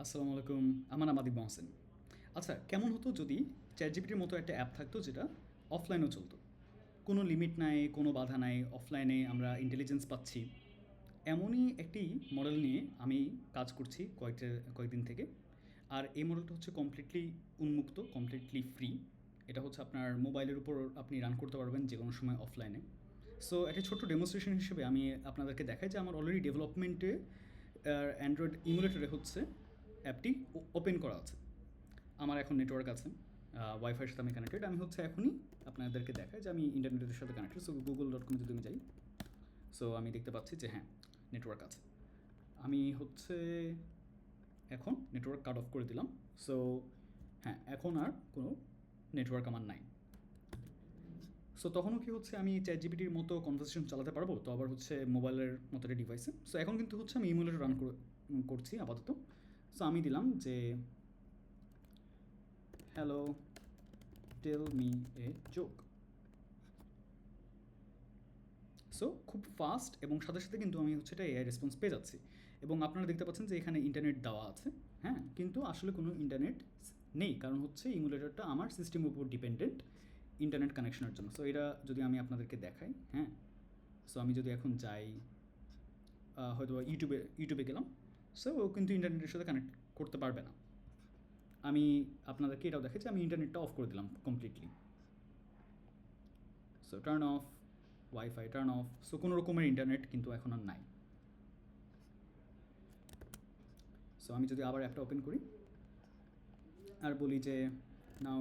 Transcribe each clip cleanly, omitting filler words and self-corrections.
আসসালামু আলাইকুম। আমার নাম আদিব মহসেন। আচ্ছা, কেমন হতো যদি চ্যাটজিপিটির মতো একটা অ্যাপ থাকতো যেটা অফলাইনেও চলতো? কোনো লিমিট নাই, কোনো বাধা নাই, অফলাইনে আমরা ইন্টেলিজেন্স পাচ্ছি। এমনই একটি মডেল নিয়ে আমি কাজ করছি কয়েকদিন থেকে। আর এই মডেলটা হচ্ছে কমপ্লিটলি উন্মুক্ত, কমপ্লিটলি ফ্রি। এটা হচ্ছে আপনার মোবাইলের উপর আপনি রান করতে পারবেন যে কোনো সময় অফলাইনে। সো একটা ছোট্ট ডেমনস্ট্রেশন হিসেবে আমি আপনাদেরকে দেখাই যে আমার অলরেডি ডেভেলপমেন্টে অ্যান্ড্রয়েড ইমুলেটরে হচ্ছে অ্যাপটি ওপেন করা আছে। আমার এখন নেটওয়ার্ক আছে, ওয়াইফাইয়ের সাথে আমি কানেক্টেড। আমি হচ্ছে এখনই আপনাদেরকে দেখাই যে আমি ইন্টারনেটের সাথে কানেক্টেড। সো google.com যদি আমি যাই, সো আমি দেখতে পাচ্ছি যে হ্যাঁ, নেটওয়ার্ক আছে। আমি হচ্ছে এখন নেটওয়ার্ক কাট অফ করে দিলাম। সো হ্যাঁ, এখন আর কোনো নেটওয়ার্ক আমার নাই। সো তখনও কি হচ্ছে আমি চ্যাট জিপিটির মতো কনভারসেশন চালাতে পারবো, তো আবার হচ্ছে মোবাইলের মতো একটা ডিভাইসে। সো এখন কিন্তু হচ্ছে আমি ইমুলেটর রান করছি আপাতত। সো আমি দিলাম যে hello, tell me a joke. So খুব ফাস্ট এবং সাথে সাথে কিন্তু আমি হচ্ছে এটা এআই রেসপন্স পেয়ে যাচ্ছি। এবং আপনারা দেখতে পাচ্ছেন যে এখানে ইন্টারনেট দেওয়া আছে। হ্যাঁ, কিন্তু আসলে কোনো ইন্টারনেট নেই, কারণ হচ্ছে ইমুলেটরটা আমার সিস্টেমের উপর ডিপেন্ডেন্ট ইন্টারনেট কানেকশনের জন্য। সো এটা যদি আমি আপনাদেরকে দেখাই, হ্যাঁ, সো আমি যদি এখন যাই, হয়তো ইউটিউবে গেলাম, সো ও কিন্তু ইন্টারনেটের সাথে কানেক্ট করতে পারবে না। আমি আপনাদেরকে এটাও দেখাচ্ছি, আমি ইন্টারনেটটা অফ করে দিলাম completely. So turn off, wifi turn off. So কোনো রকমের ইন্টারনেট কিন্তু এখন আর নাই। সো আমি যদি আবার অ্যাপটা ওপেন করি আর বলি যে now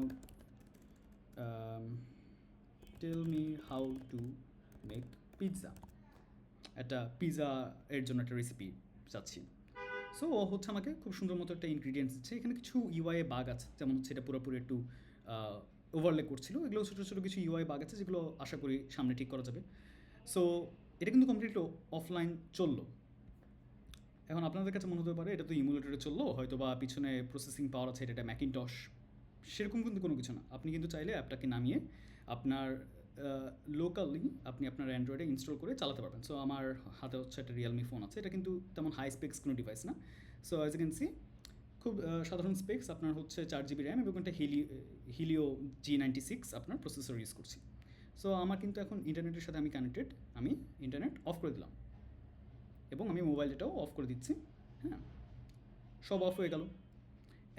tell me how to make pizza, একটা পিৎজা এর জন্য একটা রেসিপি চাচ্ছি। সো ও হচ্ছে আমাকে খুব সুন্দর মতো একটা ইনগ্রিডিয়েন্টস দিচ্ছে। এখানে কিছু ইউআই বাগ আছে, যেমন হচ্ছে এটা পুরোপুরি একটু ওভারলে করছিল। এগুলো ছোটো ছোটো কিছু ইউআই বাগ আছে যেগুলো আশা করি সামনে ঠিক করা যাবে। সো এটা কিন্তু কমপ্লিটলি অফলাইন চললো। এখন আপনাদের কাছে মনে হতে পারে এটা তো ইমুলেটরে চললো, হয়তো বা পিছনে প্রসেসিং পাওয়ার আছে, এটা ম্যাকিনটশ। সেরকম কিন্তু কোনো কিছু না। আপনি কিন্তু চাইলে অ্যাপটাকে নামিয়ে আপনার লোকালি আপনি আপনার অ্যান্ড্রয়েডে ইনস্টল করে চালাতে পারবেন। সো আমার হাতে হচ্ছে একটা রিয়েলমি ফোন আছে। এটা কিন্তু তেমন হাই স্পেক্স কোনো ডিভাইস না। So as you can see, খুব সাধারণ স্পেক্স। আপনার হচ্ছে 4 GB র্যাম এবং একটা হিলিও G96 আপনার প্রসেসর ইউজ করছি। সো আমার কিন্তু এখন ইন্টারনেটের সাথে আমি কানেক্টেড। আমি ইন্টারনেট অফ করে দিলাম এবং আমি মোবাইল ডেটাও অফ করে দিচ্ছি। হ্যাঁ, সব অফ হয়ে গেল।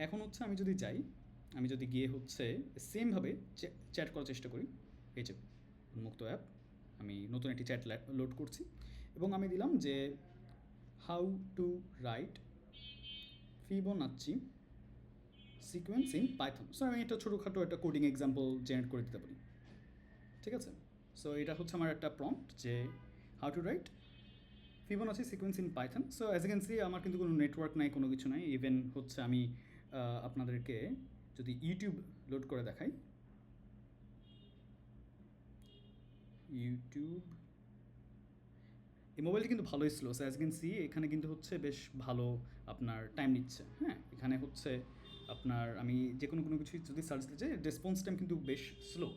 এখন হচ্ছে আমি যদি যাই, আমি যদি গিয়ে হচ্ছে সেমভাবে চ্যাট করার চেষ্টা করি, এই যে উন্মুক্ত অ্যাপ, আমি নতুন একটি চ্যাট লোড করছি এবং আমি দিলাম যে how to right Fibonacci sequence in Python. So আমি একটা ছোটোখাটো একটা কোডিং এক্সাম্পল জেনারেট করে দিতে পারি। ঠিক আছে? সো এটা হচ্ছে আমার একটা প্রম্পট যে how to right Fibonacci sequence in Python. So as a can see আমার কিন্তু কোনো নেটওয়ার্ক নাই, কোনো কিছু নাই। ইভেন হচ্ছে আমি আপনাদেরকে যদি ইউটিউব লোড করে দেখাই, ইউটিউব, এই মোবাইলটি কিন্তু ভালোই slow. So as can see এখানে কিন্তু হচ্ছে বেশ ভালো আপনার টাইম নিচ্ছে। হ্যাঁ, এখানে হচ্ছে আপনার আমি যে কোনো কিছু যদি সার্চ দিতে চাই, রেসপন্স টাইম কিন্তু বেশ স্লো।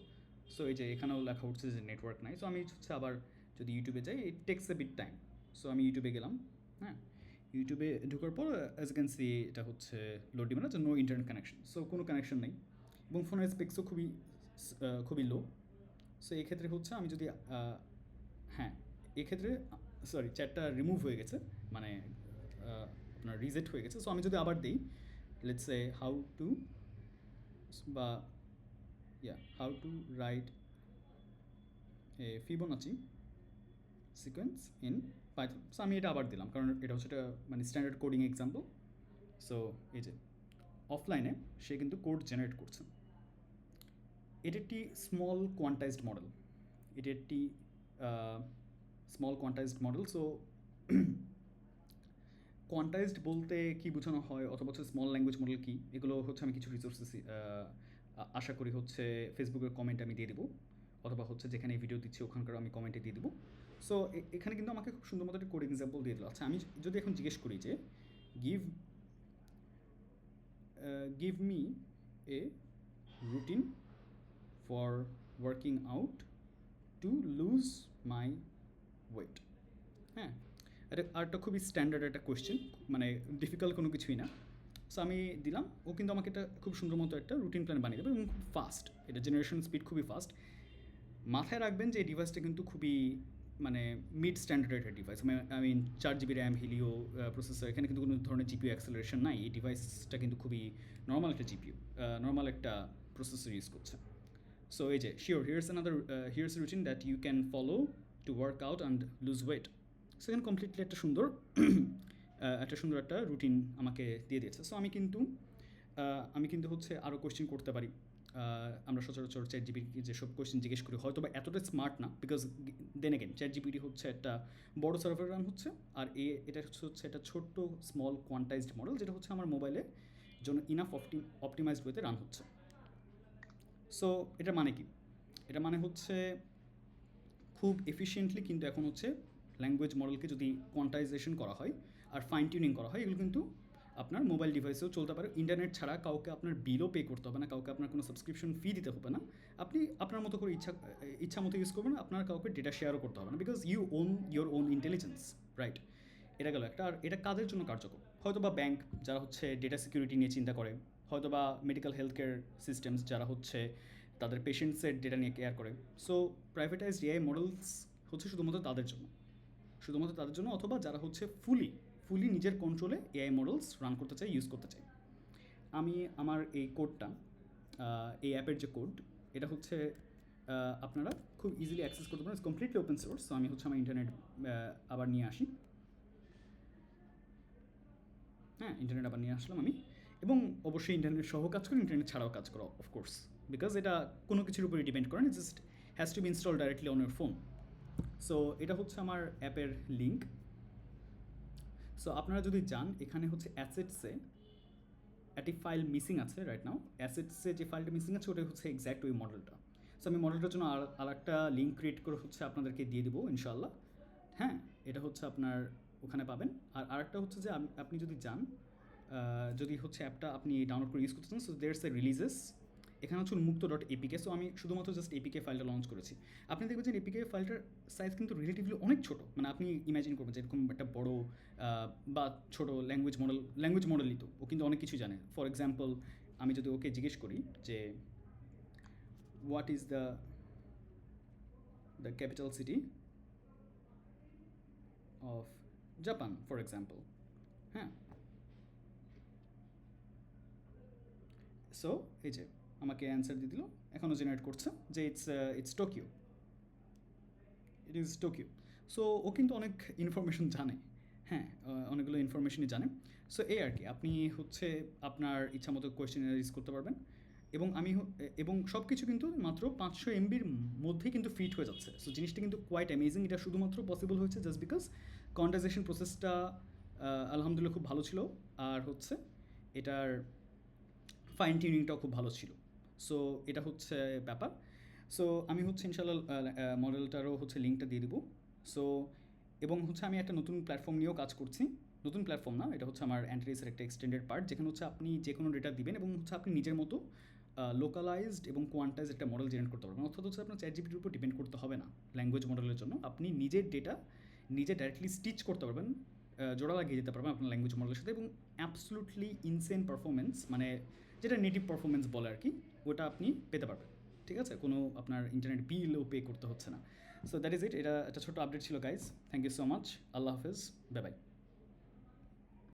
সো এই যে এখানেও লেখা উঠছে যে নেটওয়ার্ক নাই। সো আমি হচ্ছে আবার যদি ইউটিউবে যাই, it takes a bit time. So আমি ইউটিউবে গেলাম। হ্যাঁ, ইউটিউবে ঢোকার পর অ্যাজ ক্যান সি এটা হচ্ছে লোড দিবে না, যে নো ইন্টারনেট কানেকশন। সো কোনো কানেকশন নেই এবং ফোনের স্পেক্সও খুবই লো। সো এক্ষেত্রে হচ্ছে আমি যদি হ্যাঁ, এক্ষেত্রে সরি, চ্যাটটা রিমুভ হয়ে গেছে, মানে আপনার রিজেক্ট হয়ে গেছে। সো আমি যদি আবার দিই, লেটস সে হাউ টু, বা how to write a Fibonacci sequence in Python. So আমি এটা আবার দিলাম, কারণ এটা হচ্ছে একটা মানে স্ট্যান্ডার্ড কোডিং এক্সাম্পল। সো এই যে অফলাইনে সে কিন্তু কোড জেনারেট করছে। এটি একটি স্মল কোয়ান্টাইজড মডেল। এটি একটি small quantized model. So quantized বলতে কি বোঝানো হয়, অথবা হচ্ছে স্মল ল্যাঙ্গুয়েজ মডেল কী, এগুলো হচ্ছে আমি কিছু রিসোর্সেস আশা করি হচ্ছে ফেসবুকের কমেন্টে আমি দিয়ে দেবো, অথবা হচ্ছে যেখানে ভিডিও দিচ্ছি ওখানকার আমি কমেন্টে দিয়ে দেবো। সো এখানে কিন্তু আমাকে খুব সুন্দর মতো একটা কোড এক্সাম্পল দিয়ে দিল। আচ্ছা, আমি যদি এখন জিজ্ঞেস করি যে give give me a routine for working out to lose my weight. হ্যাঁ, এটা আরেকটা খুবই স্ট্যান্ডার্ড একটা কোয়েশ্চেন, মানে ডিফিকাল্ট কোনো কিছুই না। সো আমি দিলাম, ও কিন্তু আমাকে এটা খুব সুন্দর মতো একটা রুটিন প্ল্যান বানিয়ে দেবে এবং খুব ফাস্ট, এটা জেনারেশন স্পিড খুবই ফাস্ট। মাথায় রাখবেন যে এই ডিভাইসটা কিন্তু খুবই মানে মিড স্ট্যান্ডার্ড একটা device, I mean 4 GB RAM, Helio processor, এখানে কিন্তু কোনো ধরনের জিপিউ অ্যাক্সেলারেশন নাই। এই ডিভাইসটা কিন্তু খুবই নর্মাল একটা জিপিউ, নর্মাল একটা প্রসেসর ইউজ করছে। সো এই যে sure here's routine that you can follow to work out and lose weight. So এখানে কমপ্লিটলি একটা সুন্দর একটা রুটিন আমাকে দিয়ে দিয়েছে। সো আমি কিন্তু হচ্ছে আরও কোয়েশ্চেন করতে পারি। আমরা সচরাচর চ্যাট জিপিটি যেসব কোয়েশ্চেন জিজ্ঞেস করি হয়তো বা এতটা স্মার্ট না, because then again ChatGPT হচ্ছে একটা বড় সার্ভার রান হচ্ছে, আর এটা হচ্ছে একটা ছোট্ট স্মল কোয়ান্টাইজড মডেল, যেটা হচ্ছে আমার মোবাইলের জন্য ইনাফ অপটিমাইজড ওয়েতে রান হচ্ছে। সো এটার মানে কি? এটা মানে হচ্ছে খুব এফিশিয়েন্টলি কিন্তু এখন হচ্ছে ল্যাঙ্গুয়েজ মডেলকে যদি কোয়ান্টাইজেশন করা হয় আর ফাইন টিউনিং করা হয়, এগুলো কিন্তু আপনার মোবাইল ডিভাইসেও চলতে পারে। ইন্টারনেট ছাড়া কাউকে আপনার বিলও পে করতে হবে না, কাউকে আপনার কোনো সাবস্ক্রিপশন ফি দিতে হবে না। আপনি আপনার মতো করে ইচ্ছা মতো ইউজ করবেন, আপনার কাউকে ডেটা শেয়ারও করতে হবে না, because you own your own intelligence, right? এটা গেল একটা। আর এটা কাদের জন্য কার্যকর? হয়তো বা ব্যাংক, যারা হচ্ছে ডেটা সিকিউরিটি নিয়ে চিন্তা করে, হয়তো বা মেডিকেল হেলথ কেয়ার সিস্টেমস, যারা হচ্ছে তাদের পেশেন্টসের ডেটা নিয়ে কেয়ার করে। সো প্রাইভেটাইজড এআই মডেলস হচ্ছে শুধুমাত্র তাদের জন্য, অথবা যারা হচ্ছে ফুলি নিজের কন্ট্রোলে এআই মডেলস রান করতে চায়, ইউজ করতে চায়। আমি আমার এই কোডটা, এই অ্যাপের যে কোড, এটা হচ্ছে আপনারা খুব ইজিলি অ্যাক্সেস করতে পারেন, কমপ্লিটলি ওপেন সোর্স। সো আমি হচ্ছে আমার ইন্টারনেট আবার নিয়ে আসি, হ্যাঁ, ইন্টারনেট আবার নিয়ে আসলাম আমি। এবং অবশ্যই ইন্টারনেট সহ কাজ করো, ইন্টারনেট ছাড়াও কাজ করো, অফকোর্স, বিকজ এটা কোনো কিছুর উপরে ডিপেন্ড করে না, just has to be install directly on your phone. So এটা হচ্ছে আমার অ্যাপের লিঙ্ক। সো আপনারা যদি যান, এখানে হচ্ছে অ্যাসেটসে একটি ফাইল মিসিং আছে রাইট নাও। অ্যাসেটসে যে ফাইলটা মিসিং আছে ওটা হচ্ছে এক্স্যাক্ট ওই মডেলটা। সো আমি মডেলটার জন্য আর একটা লিঙ্ক ক্রিয়েট করে হচ্ছে আপনাদেরকে দিয়ে দেবো ইনশাল্লাহ। হ্যাঁ, এটা হচ্ছে আপনার ওখানে পাবেন। আর আরেকটা হচ্ছে যে আপনি যদি যান, যদি হচ্ছে অ্যাপটা আপনি ডাউনলোড করে ইউজ করতে চান, সো দেয়ার্স এ রিলিজেস, এখানে হচ্ছে উন্মুক্ত.apk। সো আমি শুধুমাত্র জাস্ট এপিকে ফাইলটা লঞ্চ করেছি। আপনি দেখবেন যে এপিকে ফাইলটার সাইজ কিন্তু রিলেটিভলি অনেক ছোটো, মানে আপনি ইমাজিন করবেন যে এরকম একটা বড় বা ছোটো ল্যাঙ্গুয়েজ মডেলই তো, ও কিন্তু অনেক কিছু জানে। ফর এক্সাম্পল, আমি যদি ওকে জিজ্ঞেস করি যে what is the capital city of Japan, for example, হ্যাঁ, সো এই যে আমাকে অ্যান্সার দিয়ে দিল, এখনও জেনারেট করছে যে it's Tokyo, it is Tokyo. So ও কিন্তু অনেক ইনফরমেশন জানে, হ্যাঁ, অনেকগুলো ইনফরমেশনই জানে। সো এই আর কি, আপনি হচ্ছে আপনার ইচ্ছা মতো কোয়েশ্চেন রেজ করতে পারবেন। এবং সব কিছু কিন্তু মাত্র 500 MBর মধ্যেই কিন্তু ফিট হয়ে যাচ্ছে। সো জিনিসটা কিন্তু কোয়াইট অ্যামেজিং। এটা শুধুমাত্র পসিবল হয়েছে জাস্ট বিকজ কন্টাইজেশন প্রসেসটা আলহামদুলিল্লাহ খুব ভালো ছিল, আর হচ্ছে এটার ফাইন টিউনিংটাও খুব ভালো ছিল। সো এটা হচ্ছে ব্যাপার। সো আমি হচ্ছে ইনশাল্লাহ মডেলটারও হচ্ছে লিঙ্কটা দিয়ে দেবো। সো এবং হচ্ছে আমি একটা নতুন প্ল্যাটফর্ম নিয়েও কাজ করছি। নতুন প্ল্যাটফর্ম না, এটা হচ্ছে আমার অ্যান্টিরিসের একটা এক্সটেন্ডেড পার্ট, যেখানে হচ্ছে আপনি যে কোনো ডেটা দিবেন এবং হচ্ছে আপনি নিজের মতো লোকালাইজড এবং কোয়ান্টাইজ একটা মডেল জেনারেট করতে পারবেন। অর্থাৎ হচ্ছে আপনার চ্যাট জিপিটির উপর ডিপেন্ড করতে হবে না ল্যাঙ্গুয়েজ মডেলের জন্য। আপনি নিজের ডেটা নিজে ডাইরেক্টলি স্টিচ করতে পারবেন, জোড়া লাগিয়ে দিতে পারবেন আপনার ল্যাঙ্গুয়েজ মডেলের সাথে, এবং অ্যাবসলুটলি ইনসেন পারফরমেন্স, মানে যেটা নেটিভ পারফরমেন্স বলে আর কি, ওটা আপনি পেতে পারবেন। ঠিক আছে, কোনো আপনার ইন্টারনেট বিলও পে করতে হচ্ছে না। So that is it. এটা একটা ছোটো আপডেট ছিল guys. Thank you so much. আল্লাহ হাফেজ, বাই বাই।